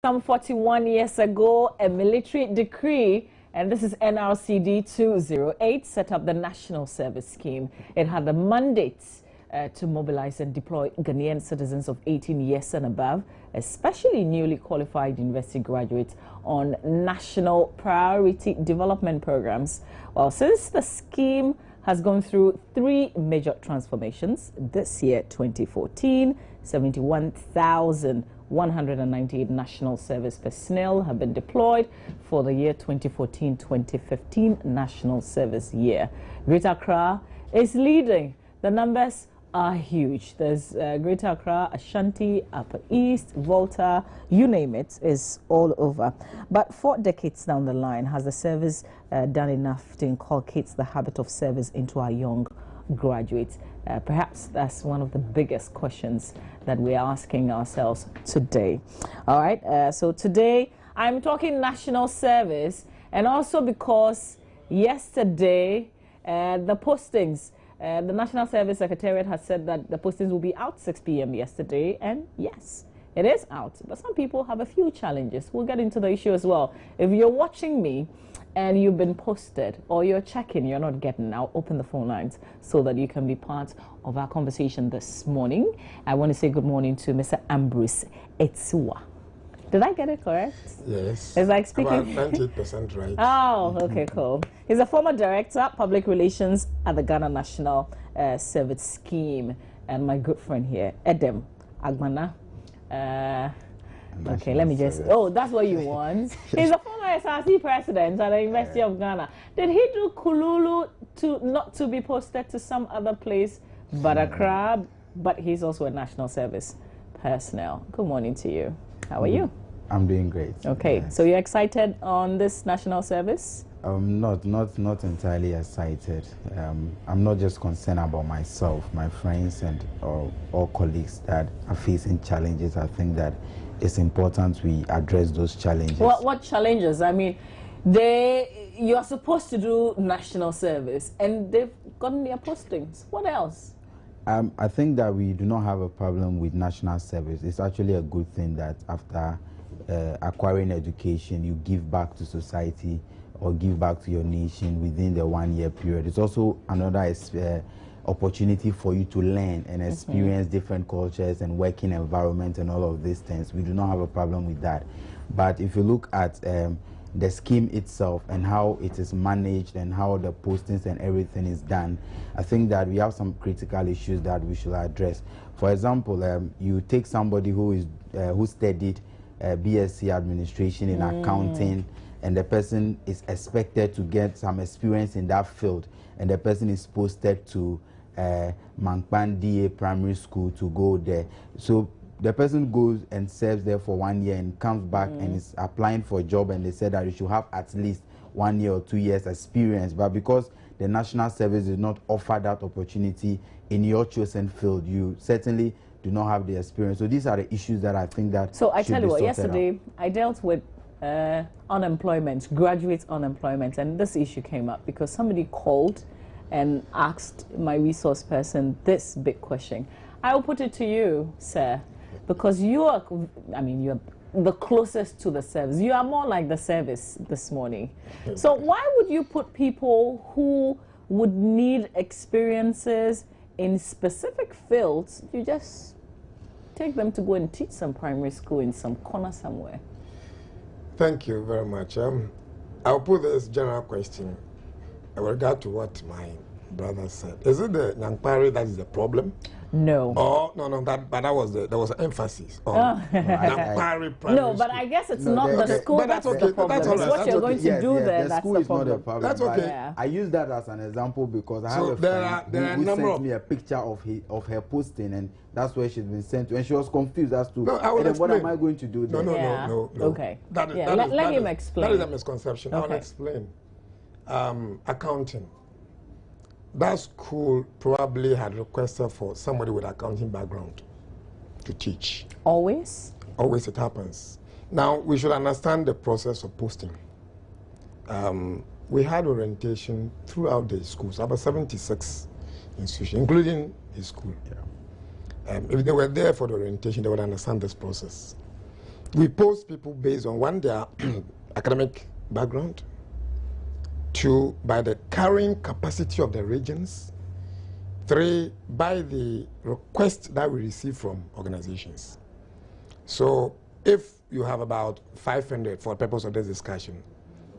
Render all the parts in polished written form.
Some 41 years ago, a military decree, and this is NRCD 208, set up the National Service Scheme. It had the mandate to mobilize and deploy Ghanaian citizens of 18 years and above, especially newly qualified university graduates, on national priority development programs. Well, since the scheme has gone through three major transformations this year, 2014, 71,198 national service personnel have been deployed for the year 2014-2015 national service year. Greater Accra is leading. The numbers are huge. There's Greater Accra, Ashanti, Upper East, Volta, you name it, is all over. But 4 decades down the line, has the service done enough to inculcate the habit of service into our young graduates? Perhaps that's one of the biggest questions that we're asking ourselves today. All right, so today I'm talking national service, and also because yesterday the postings, the National Service Secretariat has said that the postings will be out 6 p.m. yesterday, and yes, it is out. But some people have a few challenges. We'll get into the issue as well. If you're watching me and you've been posted or you're checking, you're not getting, I'll open the phone lines so that you can be part of our conversation this morning. I want to say good morning to Mr. Ambrose Etsuwa. Did I get it correct? Yes. It's like speaking. About 98% right. Oh, okay, cool. He's a former director, public relations at the Ghana National Service Scheme, and my good friend here, Edem Agmana. Okay, let me just. Oh, that's what you want. He's a former SRC president at the University of Ghana. Did he do Kululu not to be posted to some other place but Accra? But he's also a national service personnel. Good morning to you. How are you? I'm doing great. Okay, yes. So you're excited on this national service? Not entirely excited. I'm not just concerned about myself, my friends, and all colleagues that are facing challenges. I think that it's important we address those challenges. What challenges? I mean, you are supposed to do national service, and they've gotten their postings. What else? I think that we do not have a problem with national service. It's actually a good thing that after acquiring education, you give back to society or give back to your nation within the 1-year period. It's also another opportunity for you to learn and experience different cultures and working environment and all of these things. We do not have a problem with that. But if you look at the scheme itself and how it is managed and how the postings and everything is done, I think that we have some critical issues that we should address. For example, you take somebody who studied BSc administration in accounting, and the person is expected to get some experience in that field, and the person is posted to Mankpan DA Primary School to go there. So the person goes and serves there for 1 year and comes back and is applying for a job, and they said that you should have at least 1 year or 2 years experience. But because the national service did not offer that opportunity in your chosen field, you certainly do not have the experience. So these are the issues that I think that So I tell you what, yesterday I dealt with unemployment, graduate unemployment, and this issue came up because somebody called and asked my resource person this big question. I will put it to you, sir, because you're the closest to the service. You are more like the service this morning. So why would you put people who would need experiences in specific fields, you just take them to go and teach some primary school in some corner somewhere? Thank you very much. I'll put this general question with regard to what my brother said. Is it the Nyankpari that is the problem? No. Oh, no, but there was an emphasis on Nyankpari primary No, but I guess it's not the school that's the problem. That's it's what you're going to do there the that's school the is problem. not a problem. That's okay. Yeah. I use that as an example because I have a friend who sent me a picture of her posting, and that's where she's been sent to, and she was confused as to what am I going to do there? No. Okay. Let him explain. That is a misconception. Okay. I'll explain. Accounting. That school probably had requested for somebody with accounting background to teach. Always? Always it happens. Now, we should understand the process of posting. We had orientation throughout the schools, about 76 institutions, including his school. Yeah. If they were there for the orientation, they would understand this process. We post people based on, one, their academic background, two, by the carrying capacity of the regions, three, by the request that we receive from organizations. So if you have about 500, for the purpose of this discussion,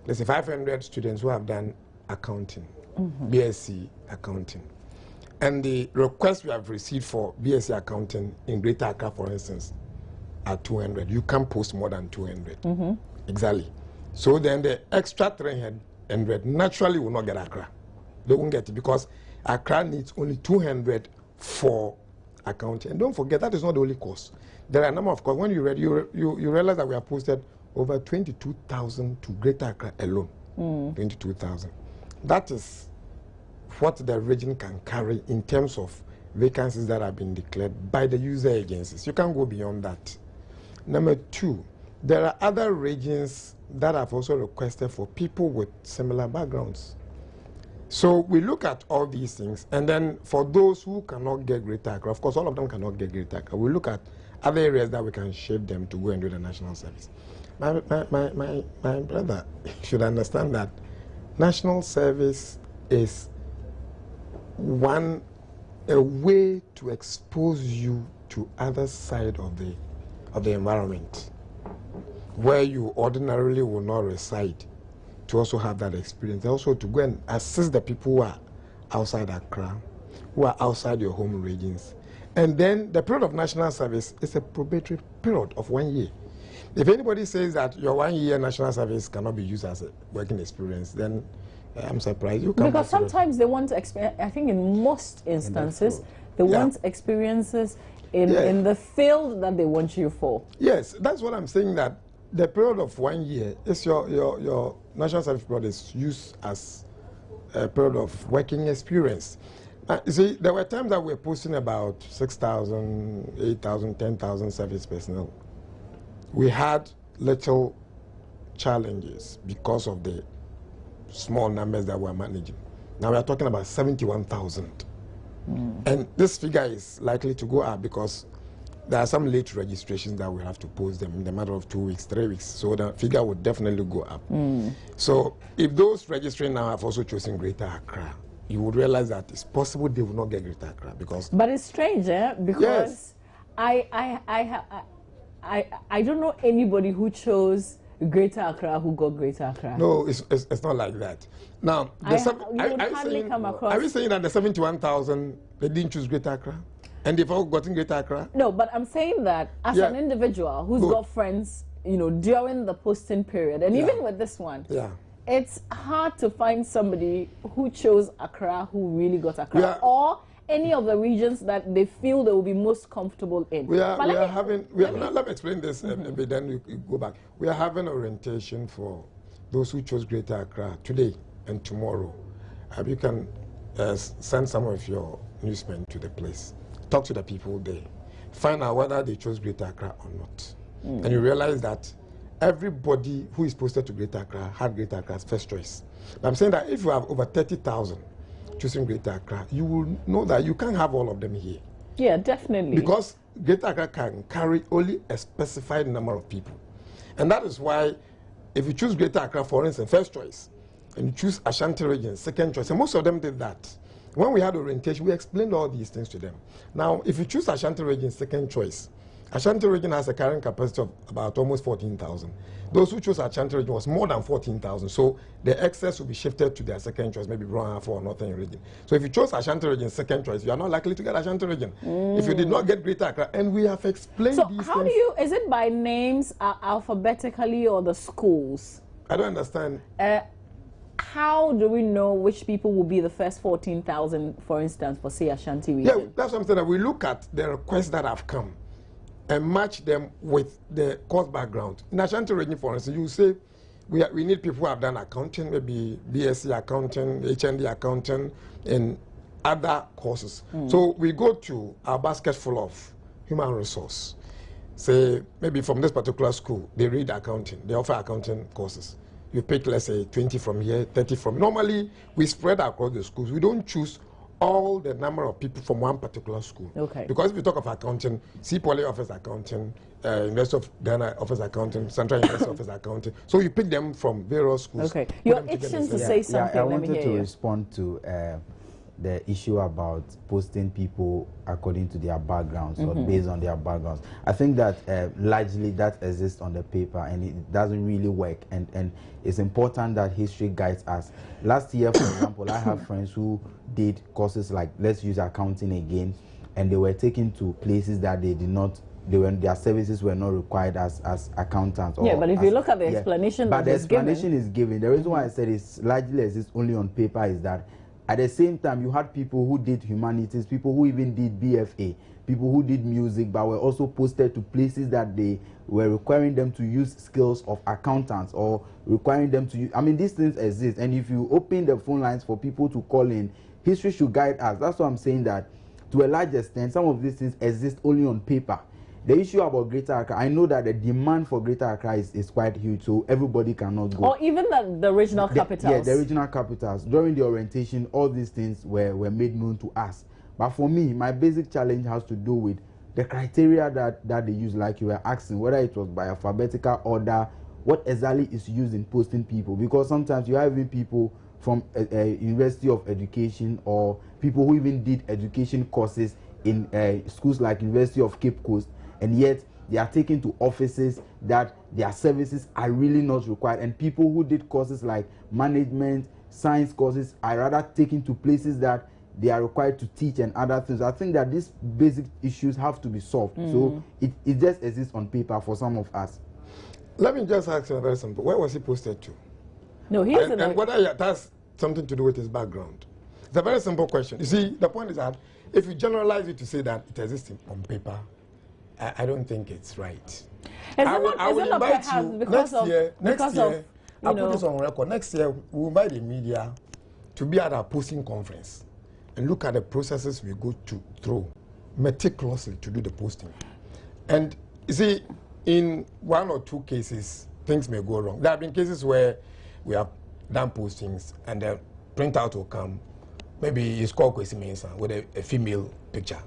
let's say 500 students who have done accounting, BSc accounting, and the request we have received for BSc accounting in Greater Accra, for instance, are 200. You can't post more than 200. Exactly. So then the extra 300 naturally will not get Accra. They won't get it because Accra needs only 200 for accounting. And don't forget, that is not the only course. There are a number of courses. When you read, you realize that we have posted over 22,000 to Greater Accra alone. 22,000. That is what the region can carry in terms of vacancies that have been declared by the user agencies. You can't go beyond that. Number two, there are other regions that have also requested for people with similar backgrounds. So we look at all these things, and then for those who cannot get Greater Accra, of course all of them cannot get Greater Accra, we look at other areas that we can shape them to go and do the national service. My brother should understand that national service is a way to expose you to other side of the environment where you ordinarily will not reside, to also have that experience, also to go and assist the people who are outside Accra, who are outside your home regions. And then the period of national service is a probatory period of 1 year. If anybody says that your 1 year national service cannot be used as a working experience, then I'm surprised you can't. Because sometimes they want to experience, I think in most instances, they want experiences in the field that they want you for. Yes, that's what I'm saying, that the period of 1 year is your national service period is used as a period of working experience. You see, there were times that we were posting about 6,000, 8,000, 10,000 service personnel. We had little challenges because of the small numbers that we're managing. Now we are talking about 71,000. And this figure is likely to go up because there are some late registrations that we have to post them in the matter of 2 weeks, 3 weeks. So the figure would definitely go up. So if those registering now have also chosen Greater Accra, you would realize that it's possible they will not get Greater Accra because. But it's strange, because I don't know anybody who chose Greater Accra who got Greater Accra. No, it's not like that. Now, are we saying that the 71,000 they didn't choose Greater Accra, and they've all gotten Greater Accra? No, but I'm saying that as an individual who's got friends, during the posting period, and even with this one, it's hard to find somebody who chose Accra who really got Accra, or any of the regions that they feel they will be most comfortable in. Let me explain this a bit, then we go back. We are having orientation for those who chose Greater Accra today and tomorrow. You can send some of your newsmen to the place. Talk to the people there. Find out whether they chose Greater Accra or not. And you realize that everybody who is posted to Greater Accra had Greater Accra as first choice. But I'm saying that if you have over 30,000 choosing Greater Accra, you will know that you can't have all of them here. Yeah, definitely. Because Greater Accra can carry only a specified number of people. And that is why if you choose Greater Accra, for instance, first choice, and you choose Ashanti region, second choice, and most of them did that. When we had orientation, we explained all these things to them. Now, if you choose Ashanti region, second choice, Ashanti region has a carrying capacity of about almost 14,000. Those who chose Ashanti region was more than 14,000. So the excess will be shifted to their second choice, maybe Brong or Northern region. So if you chose Ashanti region second choice, you are not likely to get Ashanti region. If you did not get Greater Accra, and we have explained these things. So how do you, is it by names alphabetically or the schools? I don't understand. How do we know which people will be the first 14,000, for instance, for say Ashanti region? Yeah, that's what I'm saying. That we look at the requests that have come and match them with the course background. In Ashanti region, for instance, you say we need people who have done accounting, maybe BSc accounting, HND accounting, and other courses. So we go to our basket full of human resource. Say maybe from this particular school, they read accounting, they offer accounting courses. You pick, let's say, 20 from here, 30 from. Normally, we spread across the schools. We don't choose all the number of people from one particular school. Okay. Because if you talk of accounting, Poly offers accounting, University of Ghana offers accounting, Central University offers accounting. So you pick them from various schools. Okay. You're itching to say something. I Let me wanted hear to you. respond to the issue about posting people according to their backgrounds or based on their backgrounds. I think that largely that exists on the paper and it doesn't really work, and it's important that history guides us. Last year, for example, I have friends who did courses like, let's use accounting again, and they were taken to places that they did not, their services were not required as accountants. Yeah, but if you look at the explanation but that the is given, explanation is given. The reason why I said it largely exists only on paper is that at the same time, you had people who did humanities, people who even did BFA, people who did music, but were also posted to places that they were requiring them to use skills of accountants or requiring them to use. I mean, these things exist. And if you open the phone lines for people to call in, history should guide us. That's why I'm saying that to a large extent, some of these things exist only on paper. The issue about Greater Accra, I know that the demand for Greater Accra is quite huge, so everybody cannot go. or even the regional capitals. Yeah, the regional capitals. During the orientation, all these things were made known to us. But for me, my basic challenge has to do with the criteria that they use, like you were asking, whether it was by alphabetical order, what exactly is used in posting people. Because sometimes you have even people from a University of Education or people who even did education courses in schools like University of Cape Coast, and yet they are taken to offices that their services are really not required. And people who did courses like management, science courses are rather taken to places that they are required to teach and other things. I think that these basic issues have to be solved. So it just exists on paper for some of us. Let me just ask you very simple. Where was he posted to? No, here's And whether it has something to do with his background. It's a very simple question. You see, the point is that if you generalize it to say that it exists on paper, I don't think it's right. I will invite you next year. I'll put this on record. Next year, we'll invite the media to be at our posting conference and look at the processes we go through meticulously to do the posting. And you see, in one or two cases, things may go wrong. There have been cases where we have done postings and the printout will come. Maybe it's called Kwesi Mensah with a female picture.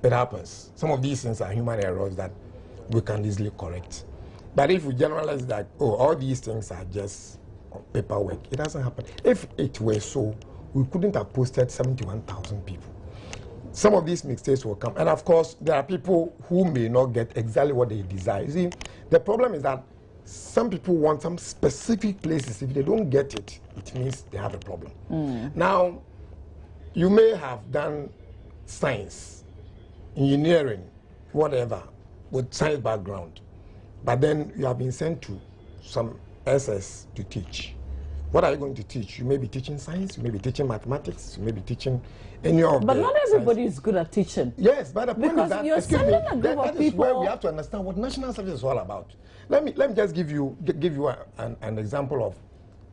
It happens. Some of these things are human errors that we can easily correct. But if we generalize that, oh, all these things are just paperwork, it doesn't happen. If it were so, we couldn't have posted 71,000 people. Some of these mistakes will come. And of course, there are people who may not get exactly what they desire. You see, the problem is that some people want some specific places. If they don't get it, it means they have a problem. Now, you may have done science, engineering, whatever, with science background, but then you have been sent to some SS to teach. What are you going to teach? You may be teaching science, you may be teaching mathematics, you may be teaching any of But the not everybody is good at teaching. Yes, but the point Because is that, you're sending a group of that is where people- we have to understand what national service is all about. Let me just give you an example of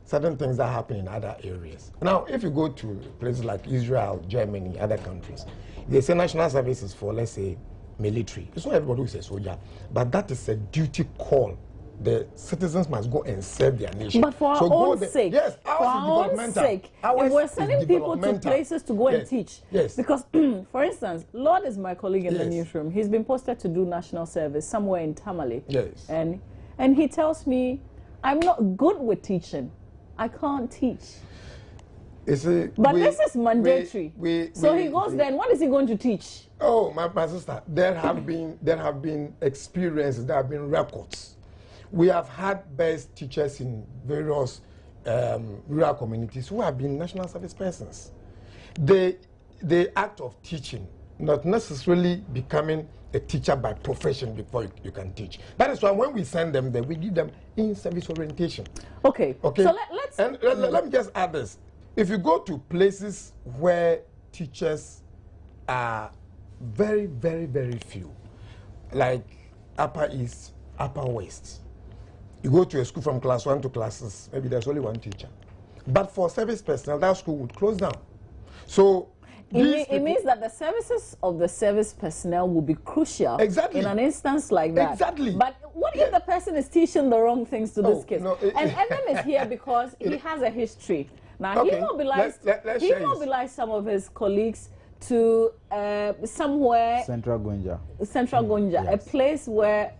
certain things that happen in other areas. Now, if you go to places like Israel, Germany, other countries, they say national service is for, let's say, military. It's not everybody who is a soldier, but that is a duty call. The citizens must go and serve their nation. But for our own sake, yes, for our own sake, if we're sending people to places to go and teach, yes. Because, for instance, Lord is my colleague in the Yes. newsroom. He's been posted to do national service somewhere in Tamale. Yes. And he tells me, I'm not good with teaching. I can't teach. You see, But this is mandatory. So he goes there, and what is he going to teach? Oh, my sister, there have been experiences, there have been records. We have had best teachers in various rural communities who have been national service persons. The act of teaching, not necessarily becoming a teacher by profession before you can teach. That is why when we send them there, we give them in-service orientation. Okay. Okay. So let's. And let me just add this. If you go to places where teachers are very, very, very few, like Upper East, Upper West, you go to a school from class 1 to classes, maybe there's only one teacher. But for service personnel, that school would close down. So It means that the services of the service personnel will be crucial in an instance like that. Exactly. But what if the person is teaching the wrong things to this kid? No, and Evan is here because he has a history. Now, Okay. he mobilized, Let's share his. mobilized some of his colleagues to somewhere, Central Gonja. Gonja, a Yes. place where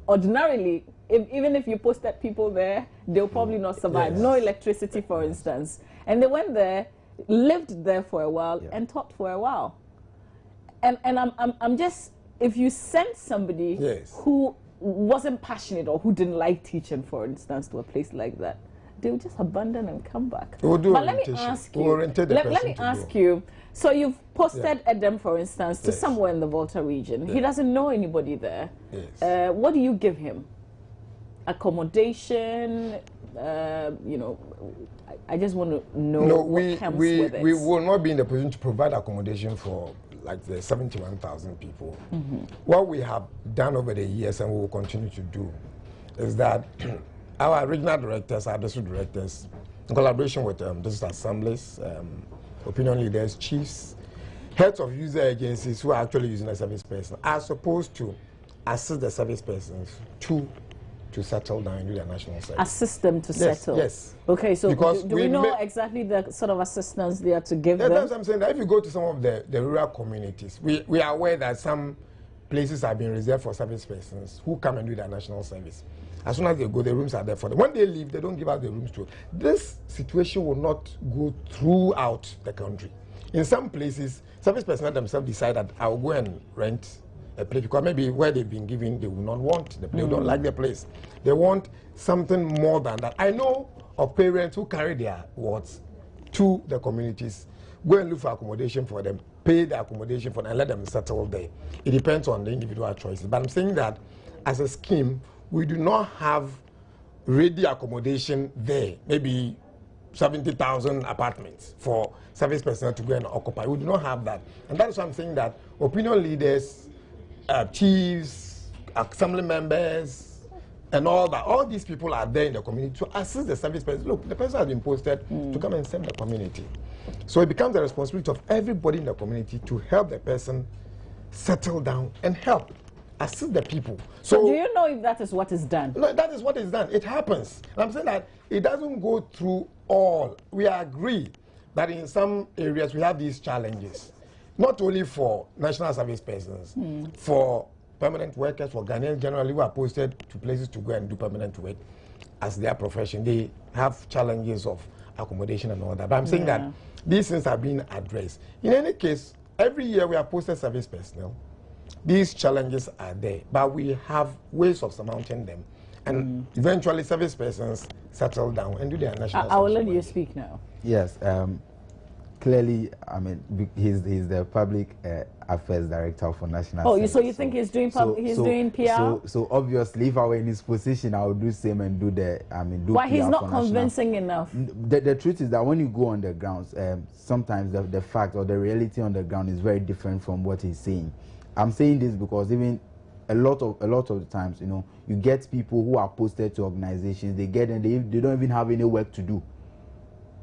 ordinarily, even if you posted people there, they'll probably not survive. Yes. No electricity, for instance. And they went there, lived there for a while, Yeah. and taught for a while. And I'm just, if you sent somebody Yes. who wasn't passionate or who didn't like teaching, for instance, to a place like that, they would just abandon and come back. We'll do But let me orientation. ask We'll you, orientate the let person me to ask go. you, so you've posted Yeah. Edem, for instance, to Yes. somewhere in the Volta region. He Yes. doesn't know anybody there. Yes. What do you give him? Accommodation, you know, I just want to know No, what comes we with it. will not be in the position to provide accommodation for like the 71,000 people. Mm-hmm. What we have done over the years and we will continue to do is that our regional directors, our district directors, in collaboration with district assemblies, opinion leaders, chiefs, heads of user agencies who are actually using a service person, are supposed to assist the service persons to settle down and do their national service. Assist them to settle. Yes. Okay, so Because do we we know may- exactly the sort of assistance they are to give Yeah, them? that's what I'm saying. That if you go to some of the rural communities, we are aware that some places have been reserved for service persons who come and do their national service. As soon as they go, the rooms are there for them. When they leave, they don't give out the rooms to. This situation will not go throughout the country. In some places, service personnel themselves decide that I will go and rent a place because maybe where they've been given, they will not want the place. They don't like the place. They want something more than that. I know of parents who carry their wards to the communities, go and look for accommodation for them, pay the accommodation for them, and let them settle there. It depends on the individual choices. But I'm saying that as a scheme, we do not have ready accommodation there. Maybe 70,000 apartments for service personnel to go and occupy. We do not have that. And that is why I'm saying that opinion leaders, chiefs, assembly members, and all these people are there in the community to assist the service person. Look, the person has been posted to come and serve the community. So it becomes the responsibility of everybody in the community to help the person settle down and help assist the people. So do you know if that is what is done? No, that is what is done. It happens. And I'm saying that it doesn't go through all. We agree that in some areas we have these challenges, not only for national service persons, for permanent workers, for Ghanaians generally who are posted to places to go and do permanent work as their profession. They have challenges of accommodation and all that. But I'm saying that these things are being addressed. In any case, every year we have posted service personnel. These challenges are there, but we have ways of surmounting them. And eventually service persons settle down and do their national I will service let you work. speak now. Yes, clearly, I mean, he's the public affairs director for national. Oh, service, so you think he's doing doing PR? So obviously, if I were in his position, I would do same and do do. Why PR he's not for national. convincing enough? The truth is that when you go on the grounds, sometimes the fact or the reality on the ground is very different from what he's saying. I'm saying this because even a lot of the times, you know, you get people who are posted to organizations. They get and they don't even have any work to do.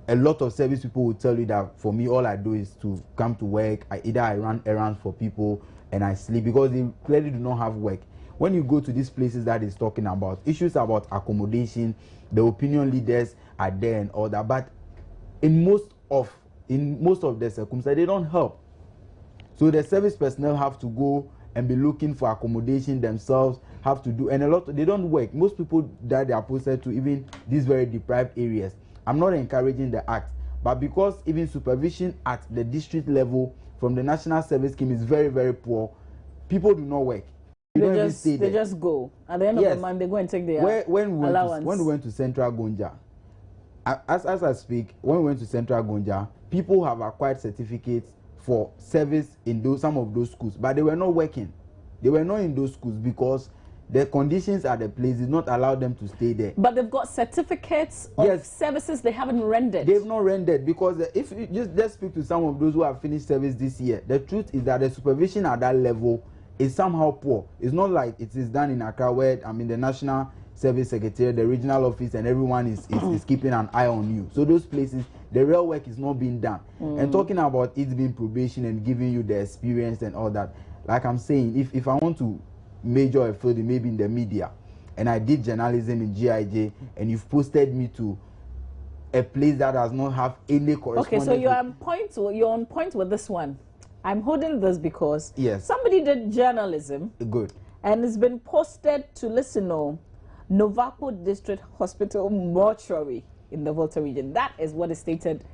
A lot of service people will tell you that for me, all I do is to come to work. I run errands for people and I sleep because they clearly do not have work. When you go to these places that he's talking about, issues about accommodation, the opinion leaders are there and all that. But in most of the circumstances, they don't help. So the service personnel have to go and be looking for accommodation themselves, have to do, and they don't work. Most people that they are posted to even these very deprived areas. I'm not encouraging the act, but because even supervision at the district level from the national service scheme is very, very poor, people do not work. They just go. At the end of the month, they go and take their allowance. When we went to Central Gonja, as I speak, when we went to Central Gonja, people have acquired certificates for service in some of those schools, but they were not working. They were not in those schools because the conditions at the place did not allow them to stay there. But they've got certificates of services they haven't rendered. They've not rendered because if you just speak to some of those who have finished service this year, the truth is that the supervision at that level is somehow poor. It's not like it is done in Accra where the National Service Secretariat, the regional office, and everyone is keeping an eye on you. So those places, the real work is not being done. And talking about it being probation and giving you the experience and all that, like I'm saying, if I want to major a field maybe in the media, and I did journalism in GIJ, and you've posted me to a place that does not have any correspondence. Okay, so you're on point with this one. I'm holding this because somebody did journalism. Good. And it's been posted to Novaco District Hospital mortuary in the Volta region. That is what is stated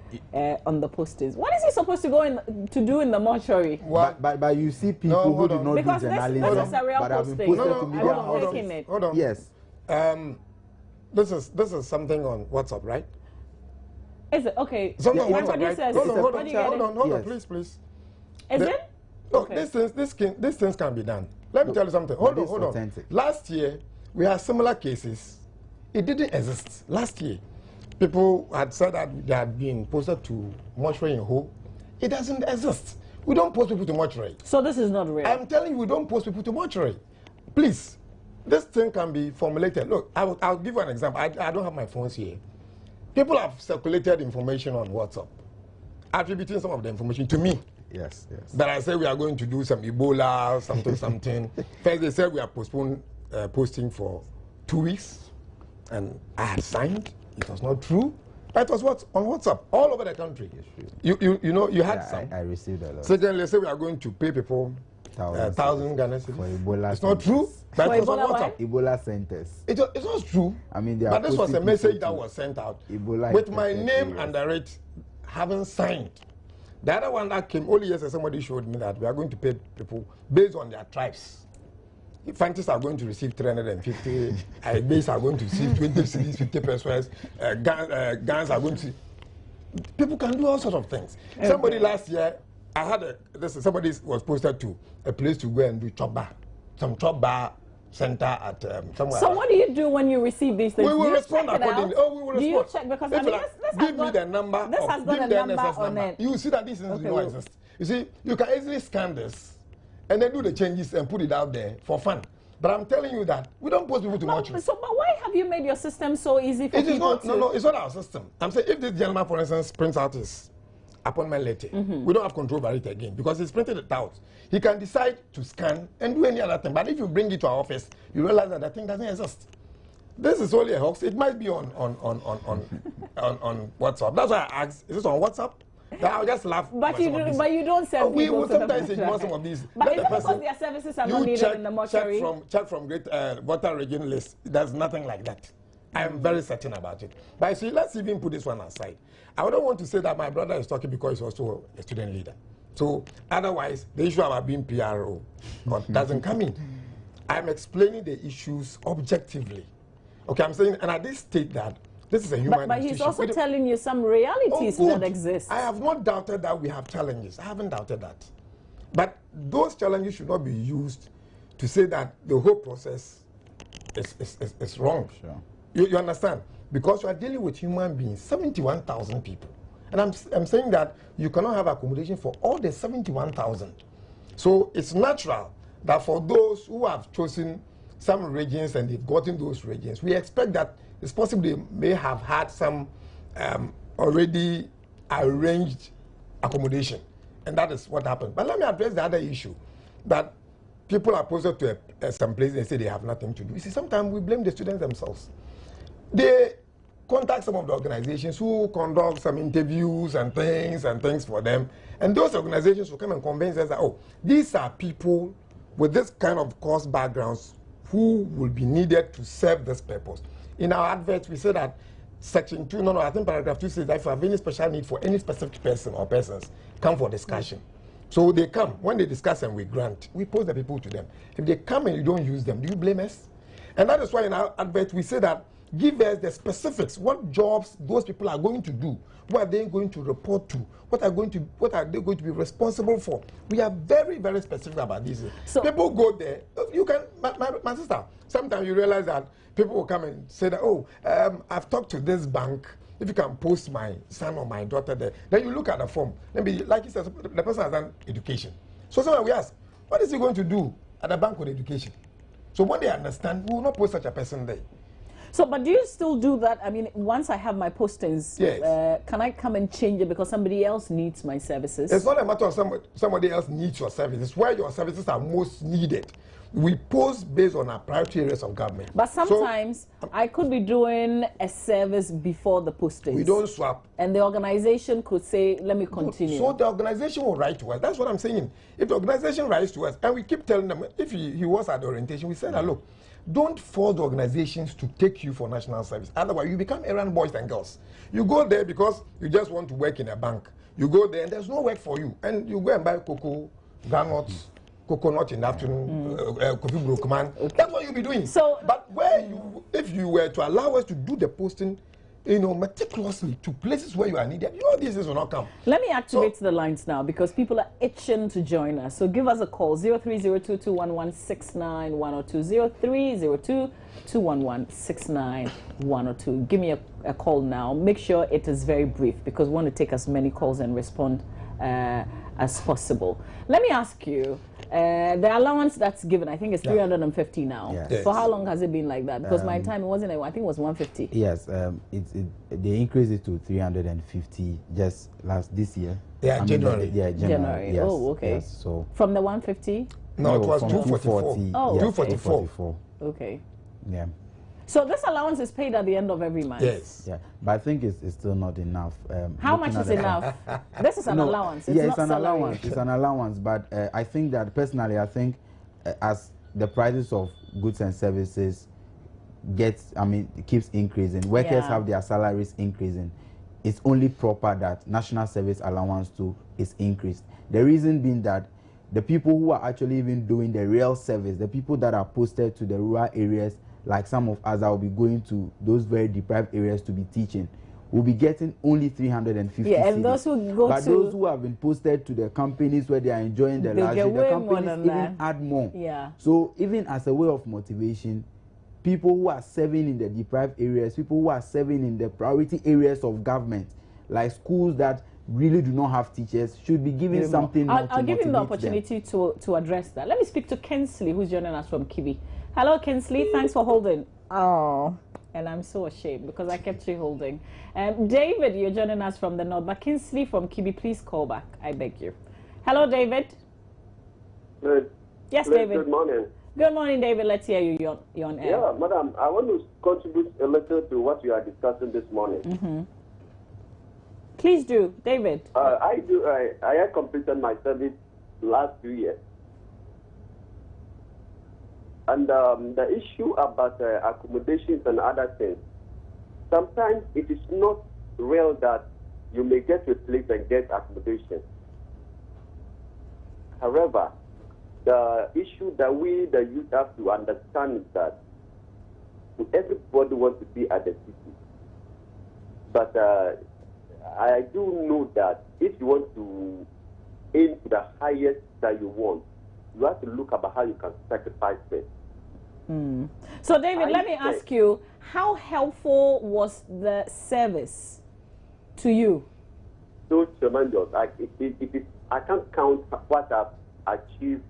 on the postings. What is he supposed to to do in the mortuary? But you see people who do not do journalism, this is a real but have been posting. posted to media houses. Hold on. Yes. This is something on WhatsApp, right? Is it? Okay. Something on My WhatsApp, right? producer Hold on, please. Is it? Look, these things can be done. Let me tell you something. Hold on. Last year, we had similar cases. It didn't exist. Last year, people had said that they had been posted to mortuary in Ho. It doesn't exist. We don't post people to mortuary. So this is not real. I'm telling you, we don't post people to mortuary. Please, this thing can be formulated. Look, I'll give you an example. I don't have my phones here. People have circulated information on WhatsApp, attributing some of the information to me. Yes. That I said we are going to do some Ebola, something. First they said we are postponed posting for 2 weeks, and I had signed. It was not true. But it was on WhatsApp all over the country. You had some. I received a lot. Secondly, they said we are going to pay people 1,000 Ghana cedis. For Ebola. It's not true. But it was on WhatsApp. Ebola centers. It's not true. I mean, but this was a message that was sent out Ebola with my name under it, having signed. The other one that came only yesterday, somebody showed me that we are going to pay people based on their tribes. Fantis are going to receive 350, Base are going to receive 20 cedis, 50 pesos, Gans are going to. People can do all sorts of things. Okay. Somebody last year, somebody was posted to a place to go and do some chop bar center at somewhere. So what do you do when you receive these things? We will respond accordingly. Oh, we will respond. Do you check? Because I mean, give me the number. This has got a number on it. You see that these things do not exist. You see, you can easily scan this and then do the changes and put it out there for fun. But I'm telling you that we don't post people to watch. So, but why have you made your system so easy for people to? No, it's not our system. I'm saying if this gentleman, for instance, prints out his appointment letter, we don't have control over it again because he's printed it out. He can decide to scan and do any other thing. But if you bring it to our office, you realize that that thing doesn't exist. This is only a hoax. It might be on WhatsApp. That's why I asked, is this on WhatsApp? I'll just laugh. But you don't send we people will to sometimes ignore some of these. But is it because their services are not needed in the mortuary? Check from Great Volta region list. There's nothing like that. I am very certain about it. But see, let's even put this one aside. I don't want to say that my brother is talking because he's also a student leader. So otherwise, the issue about being PRO doesn't come in. I'm explaining the issues objectively. Okay, I'm saying, and I did state that this is a human But he's also telling you some realities that exist. I have not doubted that we have challenges. I haven't doubted that. But those challenges should not be used to say that the whole process is wrong. Sure. You understand? Because you are dealing with human beings, 71,000 people. And I'm saying that you cannot have accommodation for all the 71,000. So it's natural that for those who have chosen some regions and they've gotten those regions, we expect that it's possible they may have had some already arranged accommodation. And that is what happened. But let me address the other issue, that people are posted to some place and they say they have nothing to do. You see, sometimes we blame the students themselves. They contact some of the organizations who conduct some interviews and things for them. And those organizations will come and convince us that, oh, these are people with this kind of course backgrounds who will be needed to serve this purpose. In our advert, we say that section 2, I think paragraph 2 says that if you have any special need for any specific person or persons, come for discussion. So they come. When they discuss and we grant, we post the people to them. If they come and you don't use them, do you blame us? And that is why in our advert, we say that give us the specifics, what jobs those people are going to do, what are they going to report to, what are they going to be responsible for. We are very, very specific about this. So people go there. You can, my sister, sometimes you realize that people will come and say that, oh, I've talked to this bank. If you can post my son or my daughter there, then you look at the form. Maybe, like you said, the person has done education. So sometimes we ask, what is he going to do at the bank with education? So when they understand, we will not post such a person there. So, but do you still do that? I mean, once I have my postings, yes. Can I come and change it because somebody else needs my services? It's not a matter of somebody else needs your services. It's where your services are most needed. We post based on our priority areas of government. But sometimes I could be doing a service before the posting. We don't swap. And the organization could say, let me continue. So the organization will write to us. That's what I'm saying. If the organization writes to us, and we keep telling them, if he was at the orientation, we said, look, don't force the organizations to take you for national service. Otherwise, you become errand boys and girls. You go there because you just want to work in a bank. You go there and there's no work for you. And you go and buy cocoa, granules, coconut in the afternoon, coffee brokeman. Okay. That's what you'll be doing. So, but if you were to allow us to do the posting, meticulously to places where you are needed, these things will not come. Let me activate the lines now because people are itching to join us. So give us a call, 0302-211-69102, 0302-211-69102. Give me a call now. Make sure it is very brief because we want to take as many calls and respond as possible. Let me ask you, the allowance that's given, I think it's 350 now. Yes. For how long has it been like that? Because my time, it wasn't, I think it was 150. Yes, they increased it to 350 just this year. Yeah, January. January. Yes, oh, okay. Yes, so from the 150? No, it was 244. Oh, yes, 244. Okay. Yeah. So this allowance is paid at the end of every month? Yes. Yeah, but I think it's still not enough. How much is enough? This is an allowance. It's an salary. allowance. It's an allowance, but I think that personally, as the prices of goods and services keeps increasing, workers have their salaries increasing, it's only proper that national service allowance too is increased. The reason being that the people who are actually even doing the real service, the people that are posted to the rural areas, like some of us that will be going to those very deprived areas to be teaching, will be getting only 350 Yeah, and those who go but those who have been posted to the companies where they are enjoying the luxury, the companies even add more. Yeah. So even as a way of motivation, people who are serving in the deprived areas, people who are serving in the priority areas of government, like schools that really do not have teachers, should be given something more. I'll give him the opportunity to address that. Let me speak to Kensley, who's joining us from Kibi. Hello, Kensley. Thanks for holding. Oh, and I'm so ashamed because I kept you holding. David, you're joining us from the north, but Kensley from Kibi, please call back. I beg you. Hello, David. Yes, David. Good morning. Good morning, David. Let's hear you. You're on air. Yeah, madam, I want to contribute a little to what you are discussing this morning. Mm-hmm. Please do, David. I had completed my service last 2 years. And the issue about accommodations and other things, sometimes it is not real that you may get to a place and get accommodation. However, the issue that we, the youth, have to understand is that everybody wants to be at the city. But I do know that if you want to aim to the highest that you want, you have to look about how you can sacrifice it. So, David, let me ask you, how helpful was the service to you? So tremendous. I can't count what I've achieved.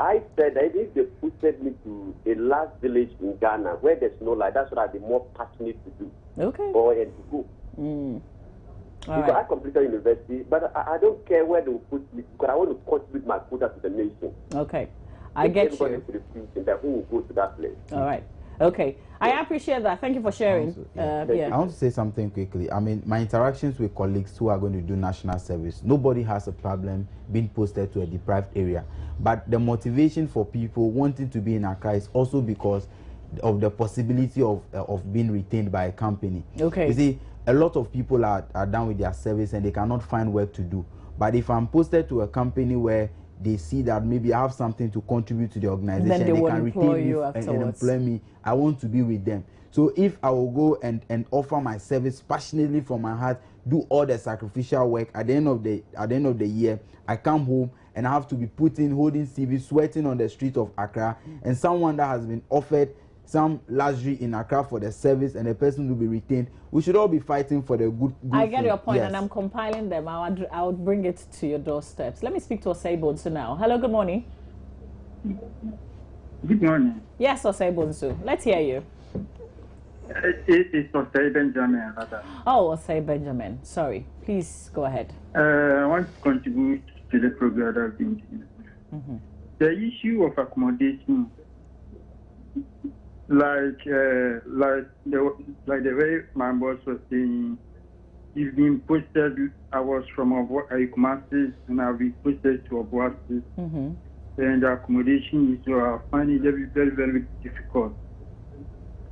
I said that if they put me to a last village in Ghana where there's no light, that's what I'd be more passionate to do. Okay. Or and to go. Because I completed university, but I don't care where they will put me because I want to contribute my quota to the nation. Okay. I get you. To the future, that who will go to that place. All right. Okay. I appreciate that. Thank you for sharing. I want to say something quickly. I mean, my interactions with colleagues who are going to do national service, nobody has a problem being posted to a deprived area. But the motivation for people wanting to be in Accra is also because of the possibility of being retained by a company. Okay. You see, a lot of people are done with their service and they cannot find work to do. But if I'm posted to a company where they see that maybe I have something to contribute to the organization, then they can retain me and employ me, I want to be with them. So if I will go and offer my service passionately from my heart, do all the sacrificial work, at the end of the year, I come home and I have to be put in, holding CV, sweating on the street of Accra, and someone that has been offered some luxury in Accra for the service and the person will be retained. We should all be fighting for the good I get your point, yes. And I'm compiling them. I would bring it to your doorsteps. Let me speak to Osei Bonsu now. Hello, good morning. Good morning. Yes, Osei Bonsu. Let's hear you. It's Osei Benjamin, rather. Oh, Osei Benjamin. Sorry. Please go ahead. I want to contribute to the program that I've been doing. the issue of accommodation, like the way my boss was saying, he's been posted. I was from Kumasi and I've been posted to Obuasi. Mm-hmm. And the accommodation is I find it very, very, very difficult.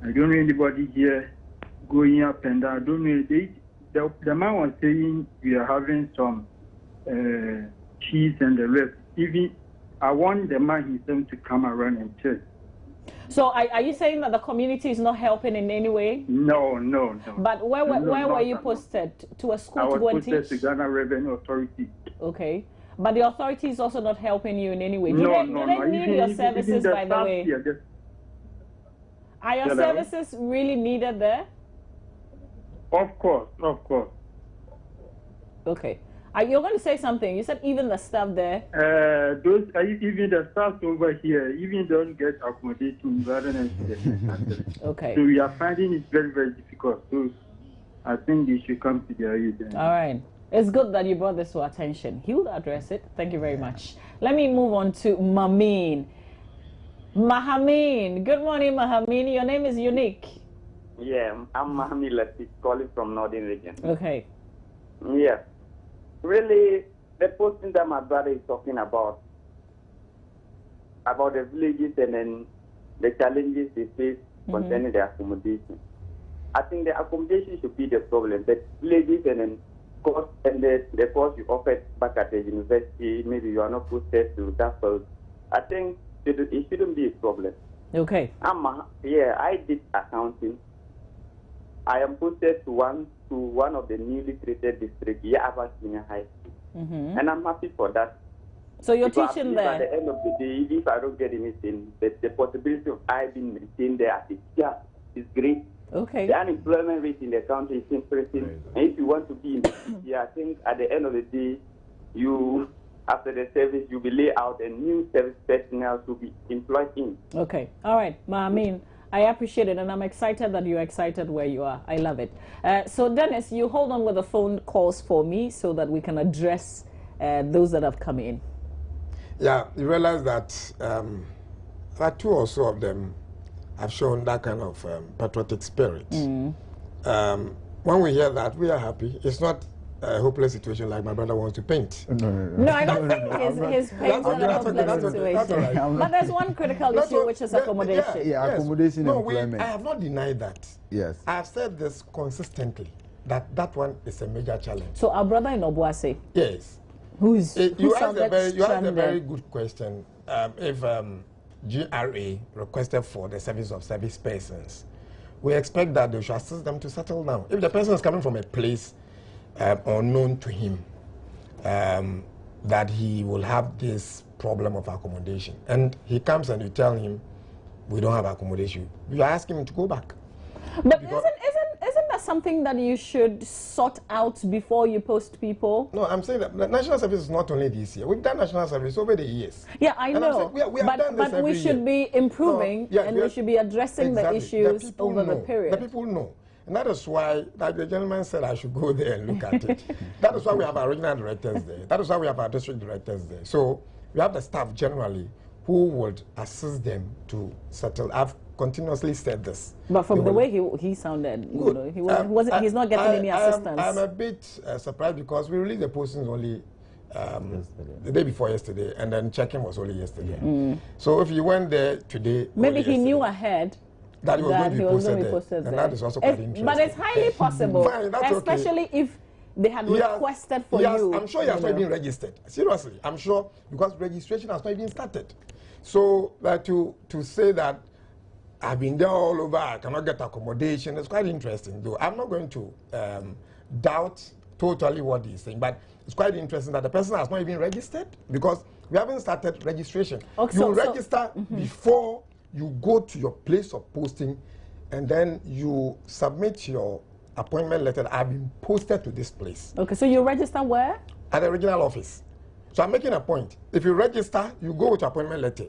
I don't know anybody here going up and down. I don't know. The man was saying we are having some cheese and the rest. Even I want the man himself to come around and check. So are you saying that the community is not helping in any way? No. But where were you posted? To a school to go and teach? I was posted to Ghana Revenue Authority. Okay. But the authority is also not helping you in any way. Do No. they need your services, by the way? Here, Are your services really needed there? Of course. Okay. You're going to say something. You said even the staff there. Even the staff over here, even don't get accommodation rather than Okay. So we are finding it very, very difficult. So I think they should come to their aid. All right. It's good that you brought this to our attention. He will address it. Thank you very much. Let me move on to Mamin. Mahamin. Good morning, Mahamin. Your name is unique. Yeah, I'm Mahamin Latif, calling from Northern Region. Okay. Yeah. Really, the posting that my brother is talking about the villages and then the challenges they face concerning the accommodation. I think the accommodation should be the problem. The villages and then course and the course you offered back at the university, maybe you are not posted to that field. I think it shouldn't be a problem. Okay. I did accounting. I am posted to one of the newly created districts, Yaba Senior High School, and I'm happy for that. So you're teaching there. At the end of the day, if I don't get anything, the possibility of I being retained there as a teacher is great. Okay. The unemployment rate in the country is increasing, and if you want to be in the city, I think at the end of the day, after the service, you'll be laid out and new service personnel to be employed in. Okay. All right, Mamin. I appreciate it, and I'm excited that you're excited where you are. I love it. So, Dennis, you hold on with the phone calls for me so that we can address those that have come in. Yeah, you realize that there are two or so of them have shown that kind of patriotic spirit. When we hear that, we are happy. It's not a hopeless situation like my brother wants to paint. No, I don't think his paints are a hopeless situation. But there's one critical issue, which is accommodation. Yeah, accommodation and no, employment. I have not denied that. Yes. I have said this consistently, that one is a major challenge. So our brother in Obuasi. Yes. You asked a very good question. If GRA requested for the service of service persons, we expect that they should assist them to settle down. If the person is coming from a place unknown to him, that he will have this problem of accommodation, and he comes and you tell him, we don't have accommodation, you ask him to go back. But isn't that something that you should sort out before you post people? No, I'm saying that the national service is not only this year. We've done national service over the years. Yeah, I know. But we should be improving, and we should be addressing the issues over the period. The people know. And that is why, like the gentleman said, I should go there and look at it. That is why we have our regional directors there. That is why we have our district directors there. So we have the staff generally who would assist them to settle. I've continuously said this. But from the way he sounded, you know, he's not getting any assistance. I'm a bit surprised because we released the postings only the day before yesterday, and then check-in was only yesterday. So if you went there today, maybe he knew ahead that he was going to be posted there. And that is also quite interesting. But it's highly possible, Fine, especially if they had requested for you. I'm sure he has not been registered. Seriously, I'm sure, because registration has not even started. So to say that I've been there all over, I cannot get accommodation, it's quite interesting, though. I'm not going to doubt totally what he's saying, but it's quite interesting that the person has not even registered, because we haven't started registration. Okay, you register before you go to your place of posting, and then you submit your appointment letter that I've been posted to this place. Okay, so you register where? At the regional office. So I'm making a point. If you register, you go with your appointment letter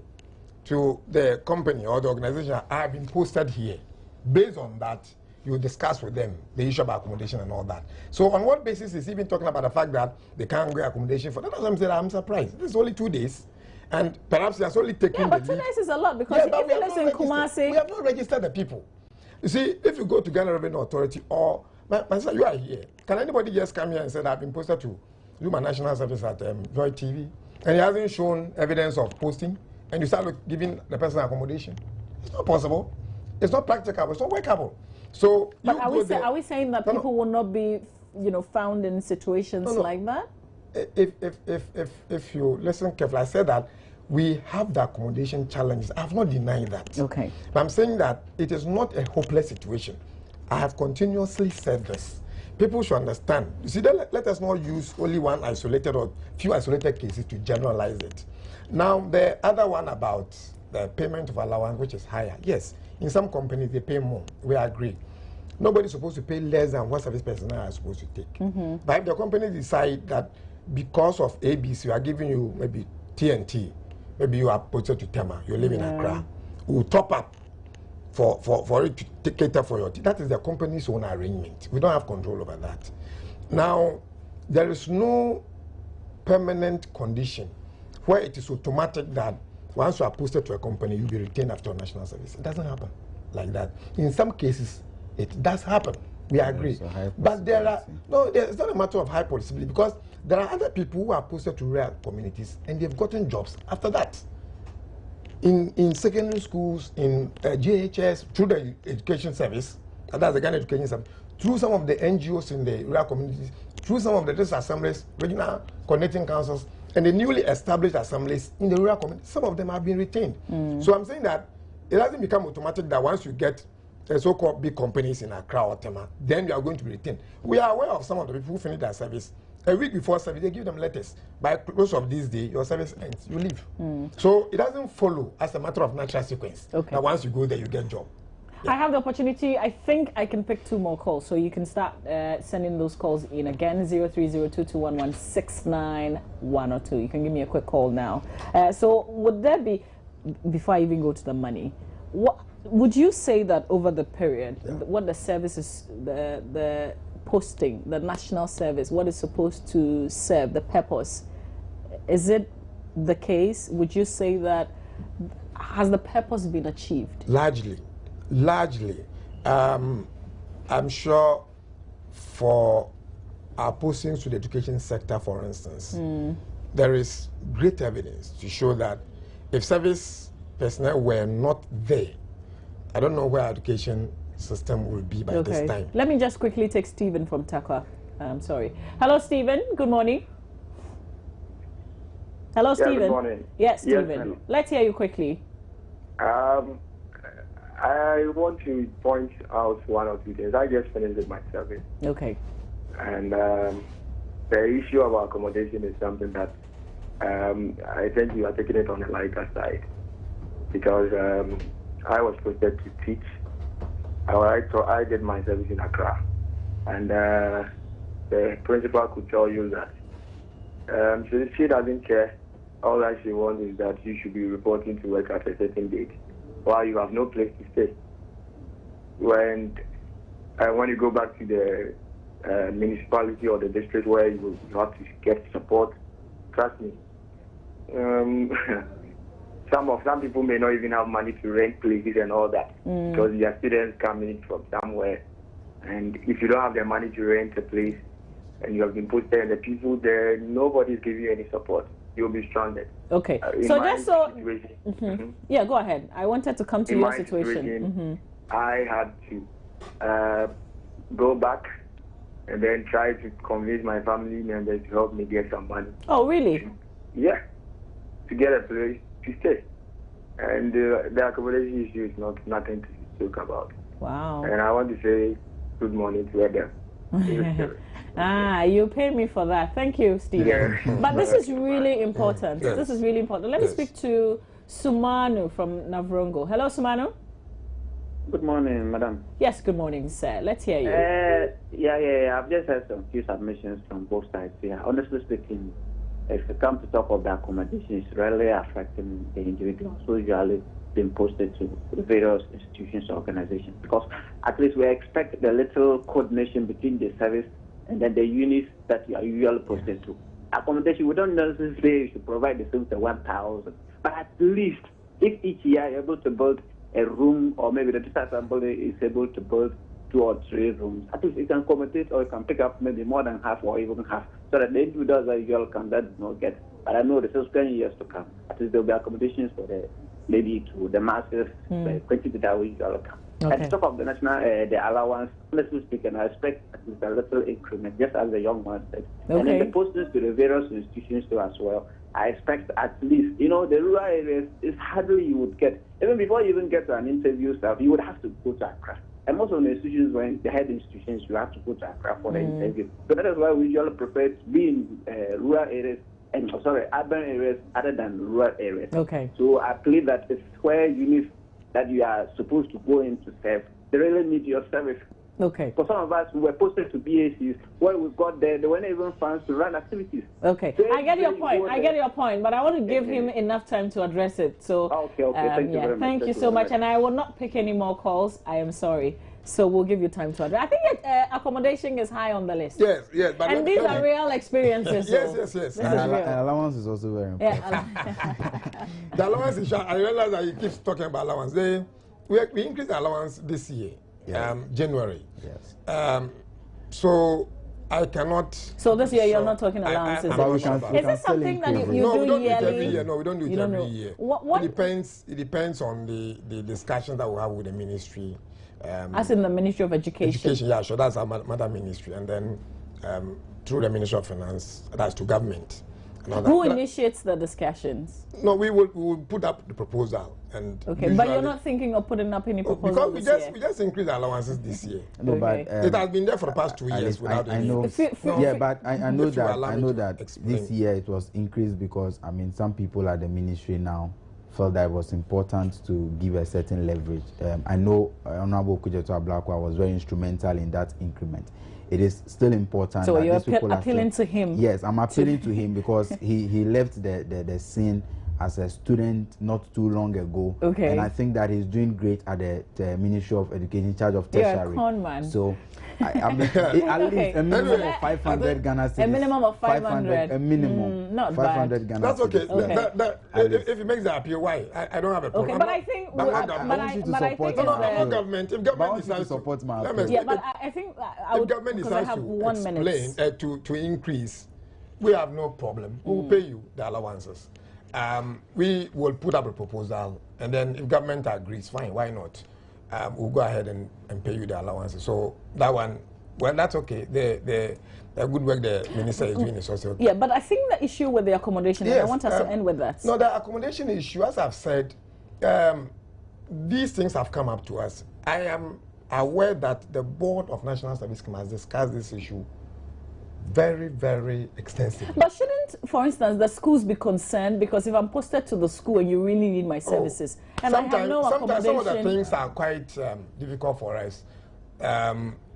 to the company or the organization. I've been posted here. Based on that, you discuss with them the issue about accommodation and all that. So on what basis is he even talking about the fact that they can't get accommodation for that? I'm saying I'm surprised. This is only 2 days. And perhaps he has only taken Yeah, but the 2 lead. nights is a lot because Yeah, but if we you have listen not in registered- Kumasi, we have not registered the people. You see, if you go to Ghana Revenue Authority or my sister, you are here. Can anybody just come here and say that I've been posted to do my national service at Joy TV, and he hasn't shown evidence of posting, and you start giving the person accommodation? It's not possible. It's not practicable. It's not workable. So, but you are go we, there. are we saying that No, no. people will not be, found in situations No, no. like that? If you listen carefully, I said that we have the accommodation challenges. I have not denied that. Okay. But I'm saying that it is not a hopeless situation. I have continuously said this. People should understand. You see, let us not use only one isolated or few isolated cases to generalize it. Now, the other one about the payment of allowance, which is higher. Yes, in some companies they pay more. We agree. Nobody's supposed to pay less than what service personnel are supposed to take. But if the company decide that because of ABC, we are giving you maybe TNT, maybe you are posted to Tema, you live in Accra, we will top up for it to cater for your. That is the company's own arrangement. We don't have control over that. Now, there is no permanent condition where it is automatic that once you are posted to a company, you'll be retained after national service. It doesn't happen like that. In some cases, it does happen. We agree. But there are, it's not a matter of high possibility because there are other people who are posted to rural communities and they've gotten jobs after that. In secondary schools, in JHS, through the education service, and that's the Ghana Education Service, through some of the NGOs in the rural communities, through some of the district assemblies, regional connecting councils, and the newly established assemblies in the rural community, some of them have been retained. So I'm saying that it doesn't become automatic that once you get so-called big companies in Accra or Tema, then you are going to be retained. We are aware of some of the people who finish their service. A week before service, they give them letters. By close of this day, your service ends. You leave. So it doesn't follow as a matter of natural sequence. Okay. That once you go there, you get a job. I have the opportunity. I think I can pick 2 more calls, so you can start sending those calls in again. 030221169102. You can give me a quick call now. So would there be, before I even go to the money, what would you say that over the period, what the services, the posting, the national service, what is supposed to serve, the purpose, is it the case? Would you say that has the purpose been achieved? Largely. I'm sure for our postings to the education sector, for instance, there is great evidence to show that if service personnel were not there, I don't know where our education system will be by this time. Let me just quickly take Stephen from Takwa. I'm sorry. Hello, Stephen. Good morning. Hello, Stephen. Good morning. Yes, Stephen. Yes, let's hear you quickly. I want to point out 1 or 2 things. I just finished with my service. Okay. And the issue of accommodation is something that I think you are taking it on a lighter side. Because I was posted to teach. So I did my service in Accra. And the principal could tell you that she doesn't care. All that she wants is that you should be reporting to work at a certain date while you have no place to stay. When you go back to the municipality or the district where you have to get support, trust me, some people may not even have money to rent places and all that because their students coming from somewhere. And if you don't have the money to rent a place and you have been put there and the people there, nobody's giving you any support. You'll be stranded. Okay. So just so... Yeah, go ahead. I wanted to come to your situation. I had to go back and then try to convince my family members to help me get some money. Oh, really? Yeah. To get a place to stay. And the accommodation issue is nothing to talk about. Wow. And I want to say good morning to them. You pay me for that. Thank you, Stephen. But this is really important. This is really important. Let me speak to Sumanu from Navrongo. Hello, Sumanu. Good morning, madam. Yes, good morning, sir. Let's hear you. Yeah. I've just had some few submissions from both sides here. Honestly speaking, if you come to talk of the accommodation, it's really affecting the individuals who usually been posted to various institutions or organizations, because at least we expect the little coordination between the service and then the units that you are usually posted to. accommodation, we don't necessarily say you should provide the same to 1,000, but at least if each year you're able to build a room, or maybe the district assembly is able to build 2 or 3 rooms, at least you can accommodate or you can pick up maybe more than half or even half, so that the individuals that you all can that do not get. But I know the subsequent years to come, at least there will be accommodations for the maybe to the massive quantity that we all come. Okay. At the top of the national the allowance, honestly speaking, I expect at least a little increment, just as the young man said. Okay. And then the postings to the various institutions too as well. I expect at least, the rural areas is hardly you would get. Even before you even get to an interview stuff, you would have to go to Accra. And most of the institutions, when the head institutions, you have to go to Accra for the interview. So that is why we usually prefer to be in rural areas, and urban areas other than rural areas. Okay. So I believe that it's where units that you are supposed to go in to serve, they really need your service. Okay. For some of us, we were posted to BACs. When we got there, they weren't even funds to run activities. Okay. I get your point. I get your point, but I want to give him enough time to address it. So, okay. Thank you very much. Thank you so much. And I will not pick any more calls. I am sorry. So we'll give you time to address. I think accommodation is high on the list. Yes. But and these are real experiences. Yes. Allowance is also very important. Yeah. The allowance is. I realize that he keeps talking about allowance. We increased the allowance this year, January. Yes. So I cannot. So this year you're not talking allowances. Is this something that you do we don't yearly? do it every year. No, we don't do it every year. What? It depends on the discussions that we have with the ministry. As in the Ministry of Education. Yeah, sure. That's our mother ministry, and then through the Ministry of Finance, that's to government. Who initiates the discussions? No, we will put up the proposal. And okay, but you're not thinking of putting up any proposal because we just increased the allowances this year. No, okay. But it has been there for the past 2 years without any. But I know that this year it was increased because some people at the ministry now felt that it was important to give a certain leverage. I know Honorable Okudzeto Ablakwa was very instrumental in that increment. It is still important. So you're appealing to him? Yes, I'm appealing to him because he left the scene as a student not too long ago. Okay. And I think that he's doing great at the Ministry of Education in charge of tertiary. You're a con man. So at least a minimum of 500 Ghana cedis. A minimum of 500. A minimum. Not 500 bad. Ghana That's okay. Okay. If it makes the appeal, why? I don't have a problem. Okay, but I think if government decides to support my but I think I would, because I have 1 minute to increase, we have no problem. We will pay you the allowances. We will put up a proposal, and then if government agrees, fine, why not? We'll go ahead and pay you the allowances. So that one, well, that's okay. The good work the minister is doing is also okay. Yeah, but I think the issue with the accommodation, yes, and I want us to end with that. No, the accommodation issue, as I've said, these things have come up to us. I am aware that the Board of National Service has discussed this issue very, very extensively. But shouldn't, for instance, the schools be concerned? Because if I'm posted to the school and you really need my services, and I have no accommodation... Sometimes some of the things are quite difficult for us.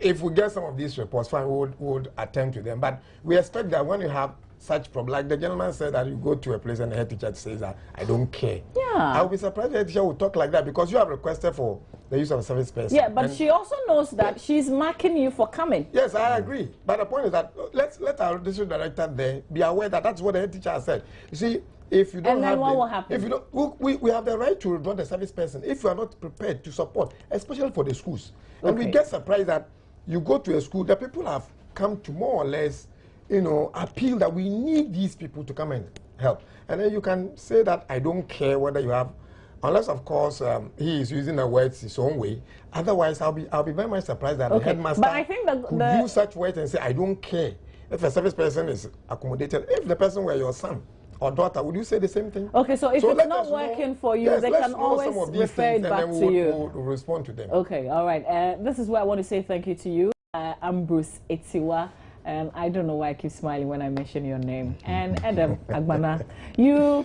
If we get some of these reports, fine, we would attend to them. But we expect that when you have such problems, like the gentleman said that you go to a place and the head teacher says that, I don't care. Yeah. I'll be surprised if the head teacher will talk like that because you have requested for the use of a service person. Yeah, but she also knows that she's marking you for coming. Yes, I agree. But the point is that let our district director there be aware that that's what the head teacher has said. You see, if you don't and then what will happen? If you don't, we have the right to withdraw the service person if you are not prepared to support, especially for the schools. And we get surprised that you go to a school, the people have come to more or less, appeal that we need these people to come and help. And then you can say that I don't care whether you have, unless of course he is using the words his own way. Otherwise, I'll be very much surprised that the headmaster could use such words and say I don't care if a service person is accommodated. If the person were your son or daughter, would you say the same thing? Okay, so if it's not working for you, they can always refer it back to you. We'll respond to them. Okay, all right. This is where I want to say thank you to you. I'm Bruce Etiwa. I don't know why I keep smiling when I mention your name. And Adam Agbana, you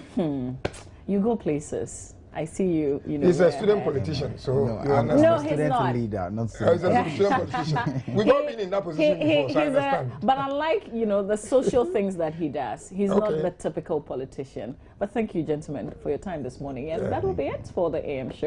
go places. I see you. He's a student politician, so no, he's not. Leader, not he's a student politician. We've all been in that position before, so I understand. But unlike the social things that he does, he's not the typical politician. But thank you, gentlemen, for your time this morning, and that will be it for the AM show.